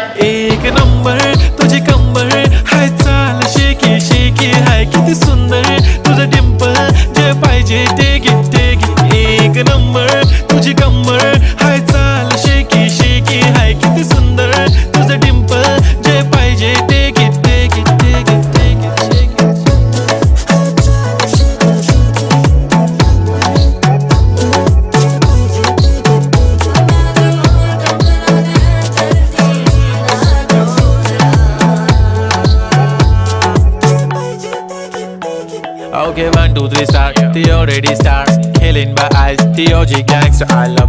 एक नंबर तुझी कंबर हाय, चाल शेकी शेकी हाय, किती सुंदर तुझं डिंपल, जे पाहिजे ते घे. एक नंबर तुझी कंबर हाय, चाल शेकी शेकी हाय, किती सुंदर तुझं डिंपल, जे पाहिजे ते घे. Okay, 1, 2, 3 start. The already start. Killing my eyes. The OG gangster. I love